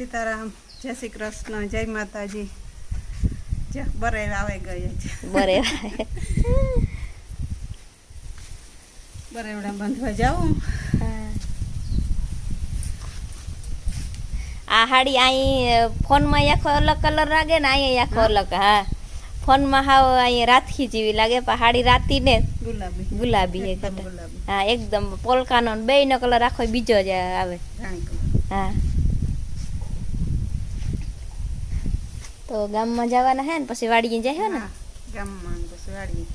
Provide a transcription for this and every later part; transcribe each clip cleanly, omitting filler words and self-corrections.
સીતારામ, જય શ્રી કૃષ્ણ, જય માતાજી. જે બરે આવે ગયા છે બરે બરેવડા બાંધવા જાઉં. આ હાડી અહીં ફોનમાં આખો અલગ કલર લાગે ને અહીં આખો અલગ. હા, ફોનમાં હાવ અહીં રાતખી જેવી લાગે પણ હાડી રાતી ને ગુલાબી ગુલાબી એકદમ ગુલાબી. હા, એકદમ પોલકાનો બેયનો કલર આખો બીજો જ આવે. રાણી કલર. હા, તો ગામમાં જવાના હે ને પછી વાડીએ જાય ને. હા, ગામમાં બસ વાડી.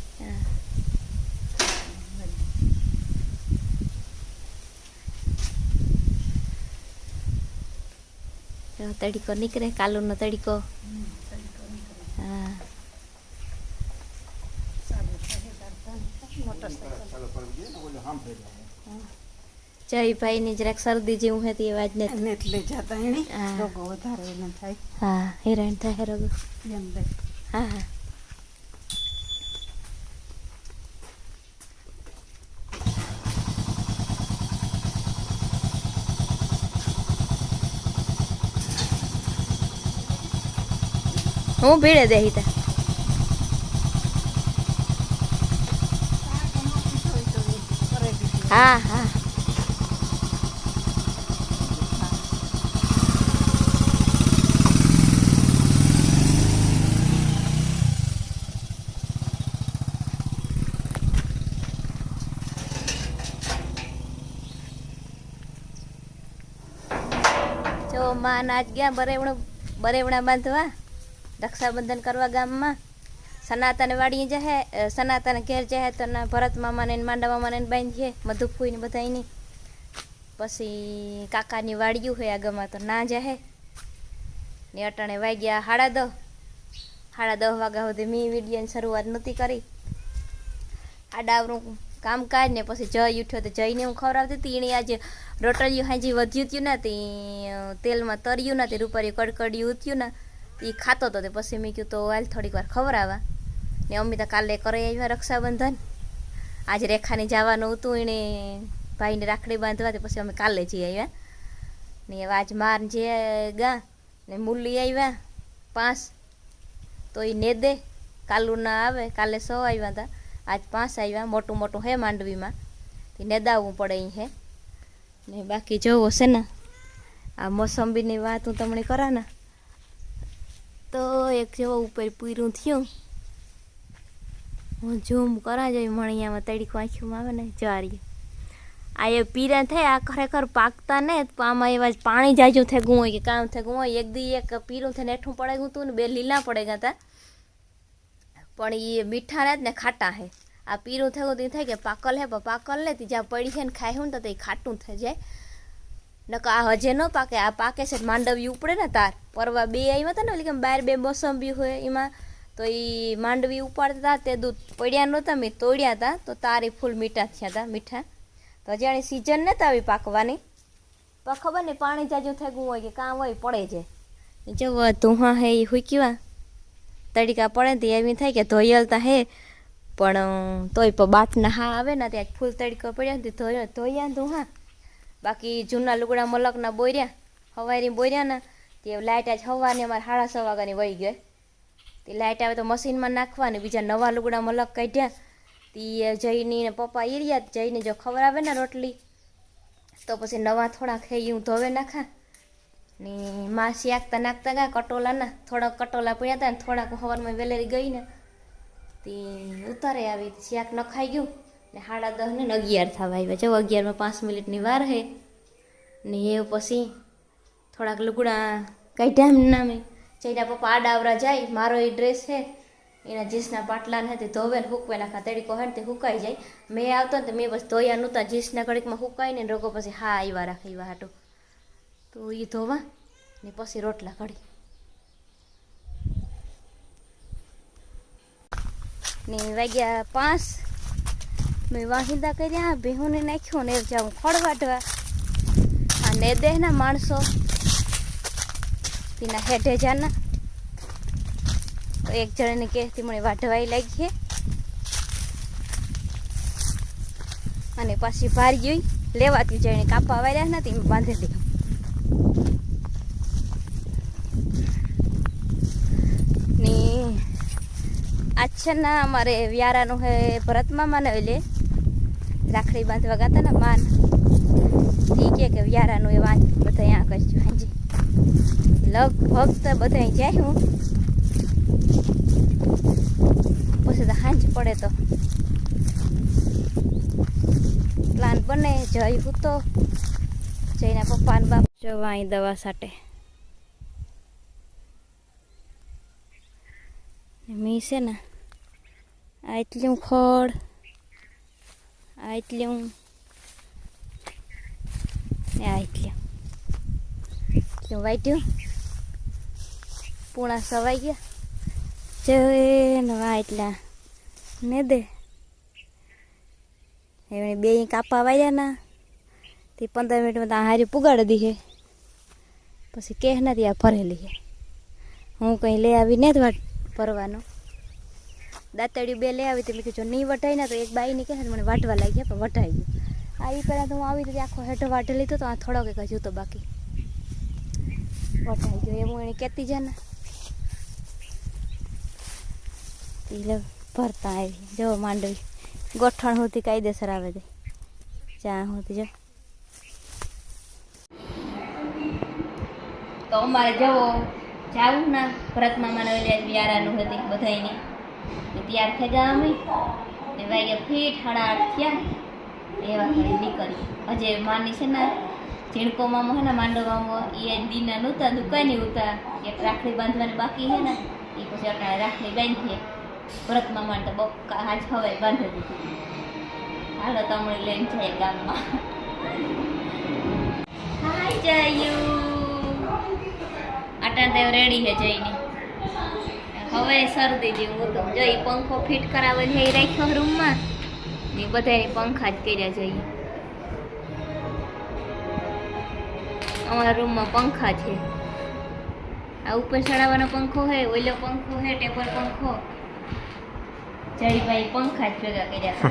તડીકો નીકળે, કાલુનો તડીકો. હા, જયભાઈ ની જરાક શરદી જેવું હતી અવાજ ને એટલે જતા એને રોગો વધારે એને થાય. હા, હેરાન થાય રોગો. એમ લે. હા હા, હું ભીડે દેહી તા. હા હા, જો માં આજ ગયા બરેવણા બાંધવા, રક્ષાબંધન કરવા ગામમાં. સનાતન વાડી જહે, સનાતન ઘેર જહે તો ના ભરત મામાને માંડા મામાને બાંધીએ, મધુફૂઈને બધાની. પછી કાકાની વાડિયું હોય આગમાં તો ના જહે ને. અટાણે વાગ્યા 10:30. 10:30 વાગ્યા સુધી મેં વિડીયોની શરૂઆત નહોતી કરી. આડાવરું કામકાજ ને પછી જય ઉઠ્યો તો જઈને હું ખવડાવતી હતી. એણે આજે રોટલીયું હાજી વધ્યું હતું ને, તેલમાં તર્યું નથી, રૂપારી કડકડિયું ઉત્યું ને એ ખાતો હતો. પછી મેં કહ્યું તો હાલ થોડીક વાર ખવડાવવા ને. અમિતા કાલે કરે આવ્યા રક્ષાબંધન. આજે રેખાને જવાનું હતું, એણે ભાઈને રાખડી બાંધવા. પછી અમે કાલે જઈ આવ્યા ને. હવે આજ માર જે ગા ને મૂલી આવ્યા 5, તો એ ને દે કાલું ના આવે. કાલે 100 આવ્યા હતા, આજ 5 આવ્યા. મોટું મોટું હે માંડવીમાં, નેદાવવું પડે અહીં હે ને. બાકી જોવો છે ને આ મોસંબીની વાત હું તમને કરા ને તો એક જેવો ઉપર પૂરું થયું. હું ઝૂમ કરા જાય મણિયામાં તડીકો આંખીમાં આવે ને જારી. આ એ પીરા થાય આ ખરેખર પાકતા ને તો આમાં એવા જ પાણી જાજુ થેગું હોય કે કામ થેગું હોય. એક દી એક પીરું થઈને હેઠું પડે ગયું હતું ને 2 લીલા પડે ગયા હતા, પણ એ મીઠા ને જ ને ખાટા હે. આ પીરું થયું તો થાય કે પાકલ હે, પણ પાકલ ને જ્યાં પડી છે ને ખાય હું તો એ ખાટું થઈ જાય. નકર આ હજે ન પાકે. આ પાકે છે માંડવી ઉપડે ને તાર પરવા 2 આવ્યા હતા ને, એટલે કે બહાર 2 મોસંબી હોય એમાં. તો એ માંડવી ઉપાડતા હતા, તે દૂધ પડ્યા નહોતા, મેં તોડ્યા હતા તો તારે ફૂલ મીઠા થયા હતા. મીઠા તો જાણે સિઝન નહોતા આવી પાકવાની, પણ ખબર નહીં પાણી જાજુ થેગું હોય કે કાં હોય પડે છે. જો ધુહા હે એ હુક્યા તડીકા પડે ને એવી થાય કે ધોયલતા હે, પણ તોય પણ બાટના હા આવે ને ત્યાં ફૂલ તડકો પડ્યા ને ધોયા ધુહા. બાકી જૂના લુગડા મલકના બોર્યા હવારી બોર્યા ને તે લાઇટ આજ સવારની અમારે 6:30 વાગ્યાની વહી ગઈ. તે લાઇટ આવે તો મશીનમાં નાખવાની. બીજા નવા લુગડા મલક કાઢ્યા. તે જઈને ને પપ્પા ઈર્યા જઈને જો ખબર આવે ને રોટલી તો પછી નવા થોડાક હે હું ધોવે નાખા ને. માસી આખતા નાખતા ગયા કટોલાના, થોડાક કટોલા પડ્યા હતા ને થોડાક સવારમાં વેલેરી ગઈ ને તે ઉતારે આવી. શાક નખાઈ ગયું ને 10:30 ને 11 થવા આવ્યા. જો 11માં 5 મિનિટની વાર હે ને. એ પછી થોડાક લુગડા કાઢ્યા એમ નામે. જઈને પપ્પા આડાવરા જાય. મારો એ ડ્રેસ છે એના જીન્સના પાટલા ને તે ધોવે ને હૂકવે નાખા. તડીકો હોય ને તે હુકાઈ જાય. મેં આવતો ને તો મેં બસ ધોયા નહોતા. જીન્સના ઘડીકમાં હુકાઈ ને રોગો પછી હા આવ્યા રાખે એવા હાટો તો એ ધોવા ને પછી રોટલા ઘડી ને. વાગ્યા 5. મેં વાહિંદા કર્યા, ભેહુંને નાખ્યું ને જાઉં ખડવાટવા. આ ને દેહના માણસો તેના હેઠે જાના તો એક જણાને કહેતી મને વાઢવાઈ લાગી છે અને પાછી ભારી જોઈ લેવાતી જઈને કાપા વાર્યા નથી બાંધી દીધું. છે ને અમારે વ્યારાનું હે ભરત મામાને એટલે રાખડી બાંધવા ગાતા ને માન એ કે વ્યારાનું એ વાંચ બધા અહીંયા કરશું હાજી લગભગ તો બધા જાય હું પછી તો હાંજ પડે તો પ્લાન બને જઈ હું તો જઈને પપ્પા ને બાપ જવા અહીં દવા સાટે મી છે ને આટલું ખડ આટલું આટલું વાટ્યું પૂણા સવાઈ ગયા જઈને વાટલા ને દે એમણે બે કાપા વાયા ના તે 15 મિનિટમાં તો હારી પુગાડી દીધે પછી કે નથી આ ભરેલી છે હું કંઈ લઈ આવી ને જ વાટ ભરવાનો દાંતડિયું 2 લઈ આવી તો મેં કીધું નહીં વટાય ને તો એક બાઈને કહે મને વાટવા લાગ્યા પણ વટાઈ ગયું આ એ પહેલાં તો હું આવી રીતે આખો હેઠો વાટી લીધો તો આ થોડોક એક હજુ તો બાકી વટાઈ ગયો એમ હું એને કહેતી છે ને એટલે ભરતા આવી જો માંડવી ગોઠણ સુધી કાયદેસર આવે છે ચા સુધી જો તો અમારે જવો જાવું ના ભરત મામાને ઓલી વ્યારાનું હતી બધાયની તૈયાર થઈ ગયા અમે ને વાગ્યા ફીટ 8:30 થયા એવા કરી નીકળી હજે માની છે ને ઝીણકો મામો હે ને માંડો મામો એ દીના નહોતા દુકાની ઉતા એક રાખડી બાંધવાની બાકી છે ને એ પછી અટાણે રાખડી બાંધીએ ભરત મામાને તો બક્કા હાજ હવે બાંધી દીધી હાલો તમને લઈને જાય ગામમાં હાય જયું અટાણ તો રેડી છે જઈને હવે શરદી જેવું હતું જો એ પંખો ફિટ કરાવે છે એ રાખ્યો રૂમમાં ને બધા પંખા જ કર્યા જઈએ અમારા રૂમમાં પંખા છે આ ઉપર ચડાવવાનો પંખો હે ઓલો પંખો હે ટેબલ પંખો જયભાઈ પંખા જ ભેગા કર્યા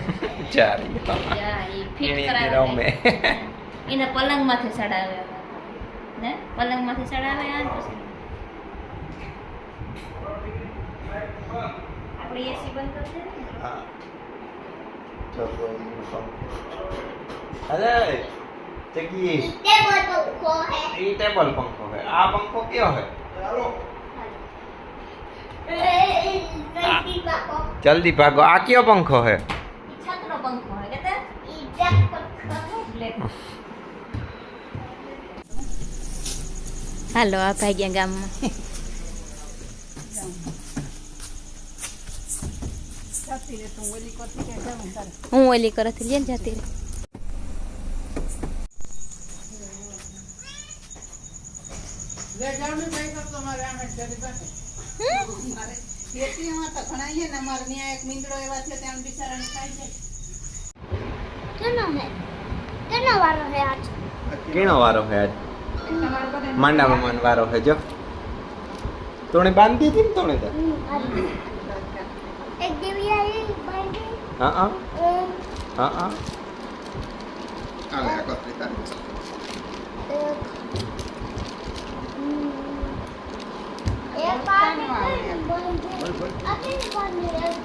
એ ફિટ કરાવે એને પલંગમાંથી ચડાવે ને પલંગમાંથી ચડાવે આ પછી આપણે એસી બંધ કરશે હા અરે ચકી टेबल पंखो है आ पंखो क्यों है जल्दी भागो आ क्यों पंखो है छतनो पंखो है कहते હાલો આ ભાગ્યા ગામમાં હું ઓલી કરતી લે જતી રે केनो वारो है आज मांडा मामन वारो है जो तूने बांध दी थी तूने तो एक दिव्या ये बांधी हां हां हां हां आले आ कोत्रिता एक बांधी अभी नहीं बांधी राजा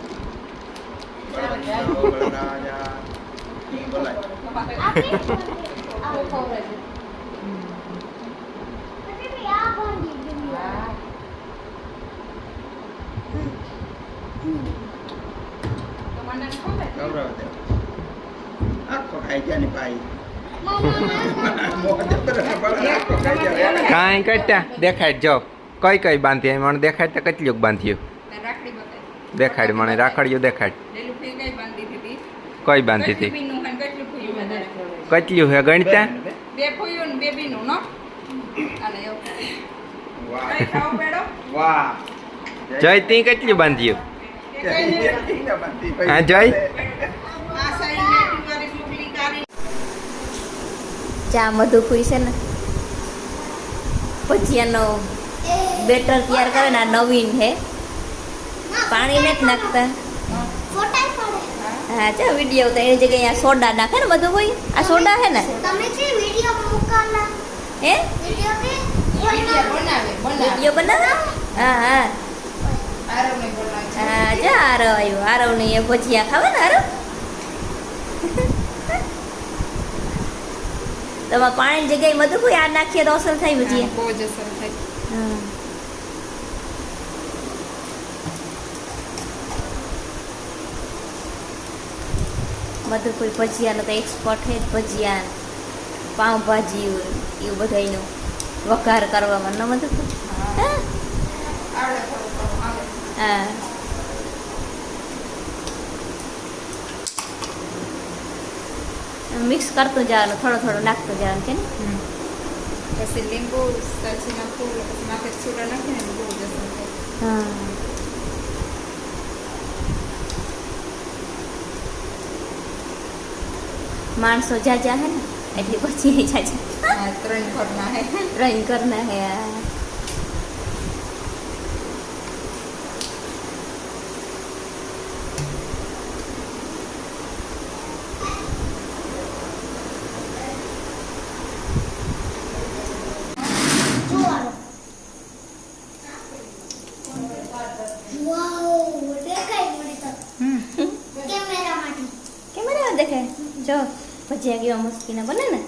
बोला अभी भी आ बांधी दिव्या આખો ખાઈ ગયા ને ભાઈ કાંઈ કટ્યા દેખાડ જો કઈ કઈ બાંધી મને દેખાડ તો કેટલું બાંધ્યું દેખાડ મને રાખડ્યું દેખાડ કઈ બાંધી હતી કેટલું હે ગણતા વાહ જય તી કેટલું બાંધ્યું હા જય ચા મધુકુઈ છે ને ભજીયાનો બેટર તૈયાર કરે ને આ નવીન હે પાણી નથી નાખતા ફોટા પડે હા ચા વિડીયો ઉતાર એની જગ્યાએ આ સોડા નાખે ને મધુકુઈ આ સોડા હે ને તમે જે વિડિયો મૂકવાના હે વિડિયો કે વિડીયો બનાવે હા હા હા જો આરવ આવ્યો આરવ ને એ ભજીયા ખાવા ને આરવ તમારે પાણી જગ્યાએ મધુ કોઈ આ નાખીએ તો અસર થાય ભજીયા બહુ જ અસર થાય. હા મધુ કોઈ ભજીયાનો તો એક્સપર્ટ છે જ ભજીયા પાઉંભાજી એવું બધાયનું વઘાર કરવામાં ન મધુ હા આવડે થોડું થોડું આવે. હા મિક્સ કરતું જવાનું થોડું થોડું નાખતું જવાનું કે ને પછી લીંબુ પછી નાખવું પછી માથે ચૂડા નાખીને બહુ જ અસર થાય. હા માણસો જાજા હે ને એટલે પછી જાજા હા 3 ઘરના હે. રન કરના હે આ. જોવાનો વાવ દેખાય મને તો કેમેરામાંથી કેમેરામાં દેખાય જો ભજીયા કેવા મસ્તીના બને ને